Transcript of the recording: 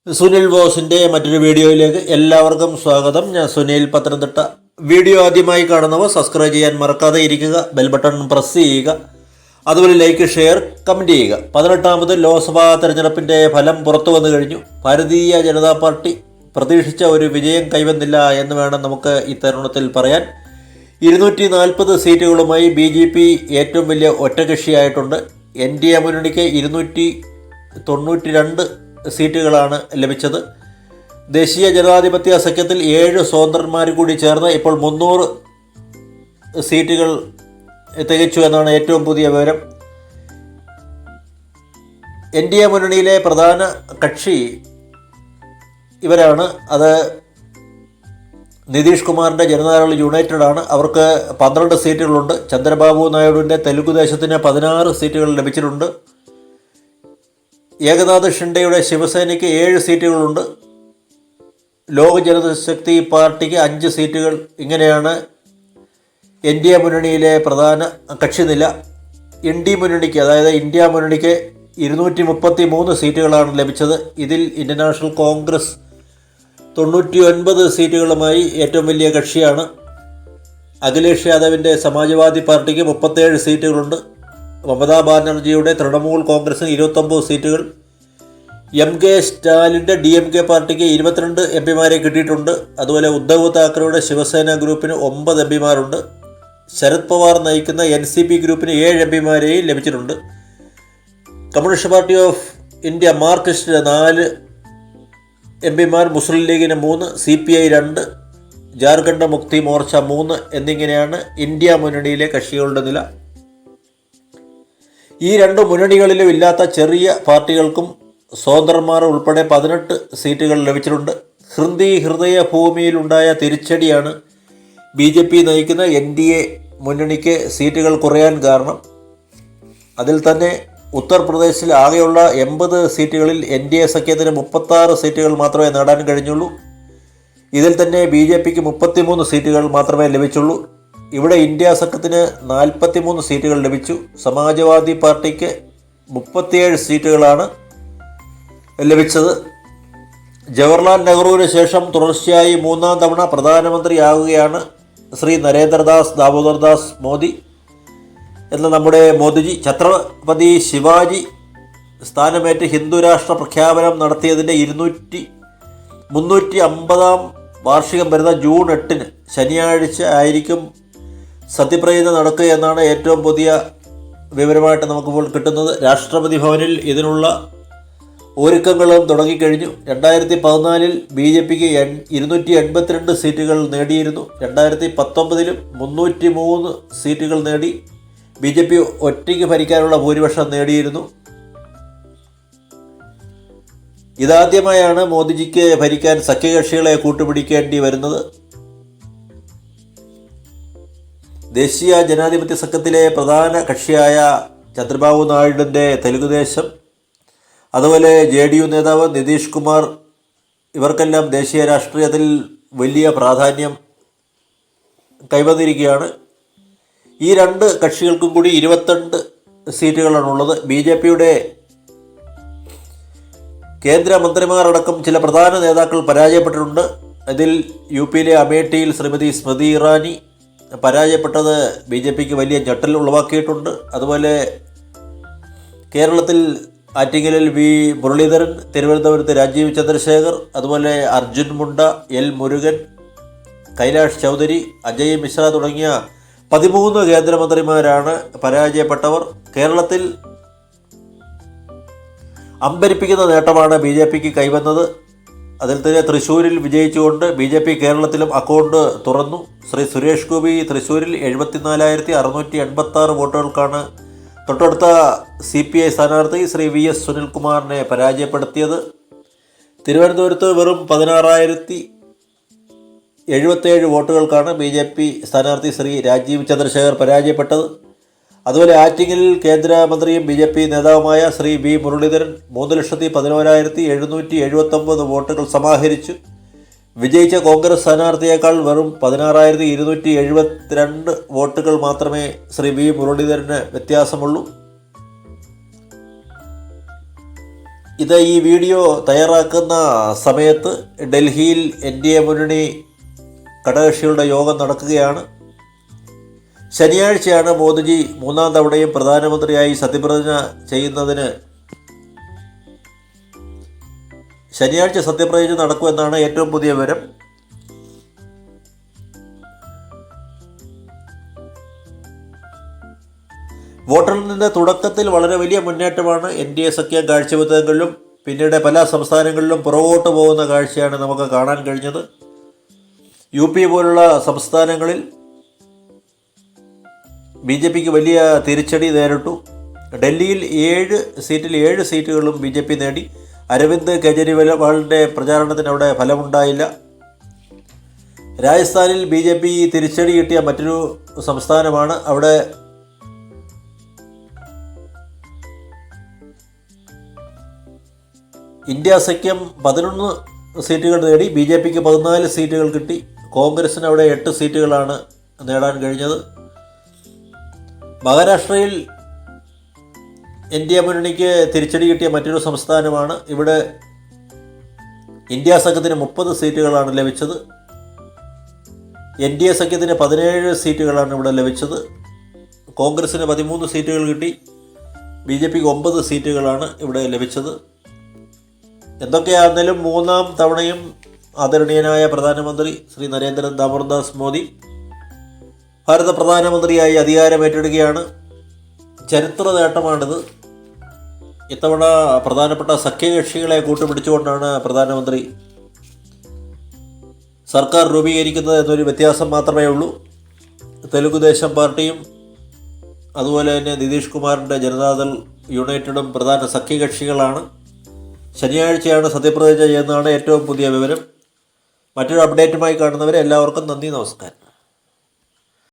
സുനിൽ ബോസിൻ്റെ മറ്റൊരു വീഡിയോയിലേക്ക് എല്ലാവർക്കും സ്വാഗതം. ഞാൻ സുനിൽ, പത്തനംതിട്ട. വീഡിയോ ആദ്യമായി കാണുന്നവർ സബ്സ്ക്രൈബ് ചെയ്യാൻ മറക്കാതെ ഇരിക്കുക, ബെൽ ബട്ടൺ പ്രസ് ചെയ്യുക, അതുപോലെ ലൈക്ക്, ഷെയർ, കമൻറ്റ് ചെയ്യുക. 18ാമത് ലോക്സഭാ തെരഞ്ഞെടുപ്പിൻ്റെ ഫലം പുറത്തു വന്നു കഴിഞ്ഞു. ഭാരതീയ ജനതാ പാർട്ടി പ്രതീക്ഷിച്ച ഒരു വിജയം കൈവന്നില്ല എന്ന് വേണം നമുക്ക് ഈ തരുണത്തിൽ പറയാൻ. 240 സീറ്റുകളുമായി BJP ഏറ്റവും വലിയ ഒറ്റകക്ഷിയായിട്ടുണ്ട്. NDA മുന്നണിക്ക് 292 സീറ്റുകളാണ് ലഭിച്ചത്. ദേശീയ ജനാധിപത്യ സഖ്യത്തിൽ 7 സ്വതന്ത്രന്മാർ കൂടി ചേർന്ന് ഇപ്പോൾ 300 സീറ്റുകൾ തികച്ചു എന്നാണ് ഏറ്റവും പുതിയ വിവരം. NDA മുന്നണിയിലെ പ്രധാന കക്ഷി ഇവരാണ്. അത് നിതീഷ് കുമാറിൻ്റെ ജനതാദൾ യുണൈറ്റഡ് ആണ്. അവർക്ക് 12 സീറ്റുകളുണ്ട്. ചന്ദ്രബാബു നായിഡുവിൻ്റെ തെലുഗുദേശത്തിന് 16 സീറ്റുകൾ ലഭിച്ചിട്ടുണ്ട്. ഏകനാഥ് ഷിൻഡെയുടെ ശിവസേനയ്ക്ക് 7 സീറ്റുകളുണ്ട്. ലോക ജനശക്തി പാർട്ടിക്ക് 5 സീറ്റുകൾ. ഇങ്ങനെയാണ് NDA മുന്നണിയിലെ പ്രധാന കക്ഷിനില. ND മുന്നണിക്ക്, അതായത് ഇന്ത്യ മുന്നണിക്ക് 233 സീറ്റുകളാണ് ലഭിച്ചത്. ഇതിൽ ഇന്ത്യൻ നാഷണൽ കോൺഗ്രസ് 99 സീറ്റുകളുമായി ഏറ്റവും വലിയ കക്ഷിയാണ്. അഖിലേഷ് യാദവിൻ്റെ സമാജ്വാദി പാർട്ടിക്ക് 37 സീറ്റുകളുണ്ട്. മമതാ ബാനർജിയുടെ തൃണമൂൽ കോൺഗ്രസിന് 29 സീറ്റുകൾ. MK സ്റ്റാലിൻ്റെ DMK പാർട്ടിക്ക് 22 MP കിട്ടിയിട്ടുണ്ട്. അതുപോലെ ഉദ്ധവ് താക്കറെയുടെ ശിവസേന ഗ്രൂപ്പിന് 9 MP. ശരത് പവാർ നയിക്കുന്ന NCP ഗ്രൂപ്പിന് 7 MP ലഭിച്ചിട്ടുണ്ട്. Communist party of India Marxist 4 MP, മുസ്ലിം ലീഗിന് 3, CPI 2, ജാർഖണ്ഡ് മുക്തി മോർച്ച 3 എന്നിങ്ങനെയാണ് ഇന്ത്യ മുന്നണിയിലെ കക്ഷികളുടെ നില. ഈ 2 മുന്നണികളിലും ഇല്ലാത്ത ചെറിയ പാർട്ടികൾക്കും സ്വതന്ത്രന്മാർ ഉൾപ്പെടെ 18 സീറ്റുകൾ ലഭിച്ചിട്ടുണ്ട്. ഹൃദയഭൂമിയിലുണ്ടായ തിരിച്ചടിയാണ് BJP നയിക്കുന്ന NDA മുന്നണിക്ക് സീറ്റുകൾ കുറയാൻ കാരണം. അതിൽ തന്നെ ഉത്തർപ്രദേശിൽ ആകെയുള്ള 80 സീറ്റുകളിൽ NDA സഖ്യത്തിന് 36 സീറ്റുകൾ മാത്രമേ നേടാൻ കഴിഞ്ഞുള്ളൂ. ഇതിൽ തന്നെ BJPക്ക് 33 സീറ്റുകൾ മാത്രമേ ലഭിച്ചുള്ളൂ. ഇവിടെ ഇന്ത്യ സഖ്യത്തിന് 43 സീറ്റുകൾ ലഭിച്ചു. സമാജ്വാദി പാർട്ടിക്ക് 37 സീറ്റുകളാണ് ലഭിച്ചത്. ജവഹർലാൽ നെഹ്റുവിന് ശേഷം തുടർച്ചയായി 3ാം തവണ പ്രധാനമന്ത്രിയാവുകയാണ് ശ്രീ നരേന്ദ്രദാസ് ദാമോദർദാസ് മോദി എന്ന നമ്മുടെ മോദിജി. ഛത്രപതി ശിവാജി സ്ഥാനമേറ്റ് ഹിന്ദുരാഷ്ട്ര പ്രഖ്യാപനം നടത്തിയതിൻ്റെ 350ാം വാർഷികം വരുന്ന ജൂൺ 8 ശനിയാഴ്ച ആയിരിക്കും സത്യപ്രതിജ്ഞ നടക്കുക എന്നാണ് ഏറ്റവും പുതിയ വിവരമായിട്ട് നമുക്കിപ്പോൾ കിട്ടുന്നത്. രാഷ്ട്രപതി ഭവനിൽ ഇതിനുള്ള ഒരുക്കങ്ങളും തുടങ്ങിക്കഴിഞ്ഞു. 2014 BJPക്ക് 282 സീറ്റുകൾ നേടിയിരുന്നു. 2019 303 സീറ്റുകൾ നേടി. BJP ഒറ്റയ്ക്ക് ഭരിക്കാനുള്ള ഭൂരിപക്ഷം നേടിയിരുന്നു. ഇതാദ്യമായാണ് മോദിജിക്ക് ഭരിക്കാൻ സഖ്യകക്ഷികളെ കൂട്ടുപിടിക്കേണ്ടി വരുന്നത്. ദേശീയ ജനാധിപത്യ സഖ്യത്തിലെ പ്രധാന കക്ഷിയായ ചന്ദ്രബാബു നായിഡുവിൻ്റെ തെലുഗുദേശം, അതുപോലെ JDU നേതാവ് നിതീഷ് കുമാർ, ഇവർക്കെല്ലാം ദേശീയ രാഷ്ട്രീയത്തിൽ വലിയ പ്രാധാന്യം കൈവന്നിരിക്കുകയാണ്. ഈ 2 കക്ഷികൾക്കും കൂടി 22 സീറ്റുകളാണുള്ളത്. BJPയുടെ കേന്ദ്രമന്ത്രിമാരടക്കം ചില പ്രധാന നേതാക്കൾ പരാജയപ്പെട്ടിട്ടുണ്ട്. ഇതിൽ UPയിലെ അമേഠിയിൽ ശ്രീമതി സ്മൃതി ഇറാനി പരാജയപ്പെട്ടത് BJPക്ക് വലിയ ഞെട്ടൽ ഉളവാക്കിയിട്ടുണ്ട്. അതുപോലെ കേരളത്തിൽ ആറ്റിങ്ങലിൽ V മുരളീധരൻ, തിരുവനന്തപുരത്ത് രാജീവ് ചന്ദ്രശേഖർ, അതുപോലെ അർജുൻ മുണ്ട, L മുരുകൻ, കൈലാഷ് ചൗധരി, അജയ് മിശ്ര തുടങ്ങിയ 13 കേന്ദ്രമന്ത്രിമാരാണ് പരാജയപ്പെട്ടവർ. കേരളത്തിൽ അമ്പരിപ്പിക്കുന്ന നേട്ടമാണ് BJPക്ക് കൈവന്നത്. അതിൽ തന്നെ തൃശ്ശൂരിൽ വിജയിച്ചുകൊണ്ട് BJP കേരളത്തിലും അക്കൗണ്ട് തുറന്നു. ശ്രീ സുരേഷ് ഗോപി തൃശ്ശൂരിൽ 74,686 വോട്ടുകൾക്കാണ് തൊട്ടടുത്ത CPI സ്ഥാനാർത്ഥി ശ്രീ VS സുനിൽകുമാറിനെ പരാജയപ്പെടുത്തിയത്. തിരുവനന്തപുരത്ത് വെറും 16,077 വോട്ടുകൾക്കാണ് BJP സ്ഥാനാർത്ഥി ശ്രീ രാജീവ് ചന്ദ്രശേഖർ പരാജയപ്പെട്ടത്. അതുപോലെ ആറ്റിങ്ങലിൽ കേന്ദ്രമന്ത്രിയും BJP നേതാവുമായ ശ്രീ V മുരളീധരൻ 3,11,779 വോട്ടുകൾ സമാഹരിച്ചു. വിജയിച്ച കോൺഗ്രസ് സ്ഥാനാർത്ഥിയേക്കാൾ വെറും 16,272 വോട്ടുകൾ മാത്രമേ ശ്രീ V മുരളീധരന് വ്യത്യാസമുള്ളൂ. ഇത് ഈ വീഡിയോ തയ്യാറാക്കുന്ന സമയത്ത് ഡൽഹിയിൽ NDA മുന്നണി ഘടകകക്ഷികളുടെ യോഗം നടക്കുകയാണ്. ശനിയാഴ്ചയാണ് മോദിജി മൂന്നാം തവണയും പ്രധാനമന്ത്രിയായി സത്യപ്രതിജ്ഞ ചെയ്യുന്നതിന് ശനിയാഴ്ച സത്യപ്രതിജ്ഞ നടക്കുമെന്നാണ് ഏറ്റവും പുതിയ വിവരം. വോട്ടെണ്ണലിൻ്റെ തുടക്കത്തിൽ വളരെ വലിയ മുന്നേറ്റമാണ് NDA സഖ്യം കാഴ്ചവെച്ചതെങ്കിലും പിന്നീട് പല സംസ്ഥാനങ്ങളിലും പുറകോട്ട് പോകുന്ന കാഴ്ചയാണ് നമുക്ക് കാണാൻ കഴിഞ്ഞത്. UP പോലുള്ള സംസ്ഥാനങ്ങളിൽ BJPക്ക് വലിയ തിരിച്ചടി നേരിട്ടു. ഡൽഹിയിൽ 7 സീറ്റുകളും BJP നേടി. അരവിന്ദ് കെജ്രിവാളിൻ്റെ പ്രചാരണത്തിന് അവിടെ ഫലമുണ്ടായില്ല. രാജസ്ഥാനിൽ BJP തിരിച്ചടി കിട്ടിയ മറ്റൊരു സംസ്ഥാനമാണ്. അവിടെ ഇന്ത്യ സഖ്യം 11 സീറ്റുകൾ നേടി. BJPക്ക് 14 സീറ്റുകൾ കിട്ടി. കോൺഗ്രസിന് അവിടെ 8 സീറ്റുകളാണ് നേടാൻ കഴിഞ്ഞത്. മഹാരാഷ്ട്രയിൽ NDA മുന്നണിക്ക് തിരിച്ചടി കിട്ടിയ മറ്റൊരു സംസ്ഥാനമാണ്. ഇവിടെ ഇന്ത്യ സഖ്യത്തിന് 30 സീറ്റുകളാണ് ലഭിച്ചത്. NDA സഖ്യത്തിന് 17 സീറ്റുകളാണ് ഇവിടെ ലഭിച്ചത്. കോൺഗ്രസിന് 13 സീറ്റുകൾ കിട്ടി. BJPക്ക് 9 സീറ്റുകളാണ് ഇവിടെ ലഭിച്ചത്. എന്തൊക്കെയാണെങ്കിലും മൂന്നാം തവണയും ആദരണീയനായ പ്രധാനമന്ത്രി ശ്രീ നരേന്ദ്ര ദാമോദർദാസ് മോദി ഭാരത പ്രധാനമന്ത്രിയായി അധികാരമേറ്റെടുക്കുകയാണ്. ചരിത്ര നേട്ടമാണിത്. ഇത്തവണ പ്രധാനപ്പെട്ട സഖ്യകക്ഷികളെ കൂട്ടുപിടിച്ചുകൊണ്ടാണ് പ്രധാനമന്ത്രി സർക്കാർ രൂപീകരിക്കുന്നത് എന്നൊരു വ്യത്യാസം മാത്രമേ ഉള്ളൂ. തെലുങ്കുദേശം പാർട്ടിയും അതുപോലെ തന്നെ നിതീഷ് കുമാറിൻ്റെ ജനതാദൾ യുണൈറ്റഡും പ്രധാന സഖ്യകക്ഷികളാണ്. ശനിയാഴ്ചയാണ് സത്യപ്രതിജ്ഞ ചെയ്യുന്നതാണ് ഏറ്റവും പുതിയ വിവരം. മറ്റൊരു അപ്ഡേറ്റുമായി കാണുന്നവരെ എല്ലാവർക്കും നന്ദി, നമസ്കാരം.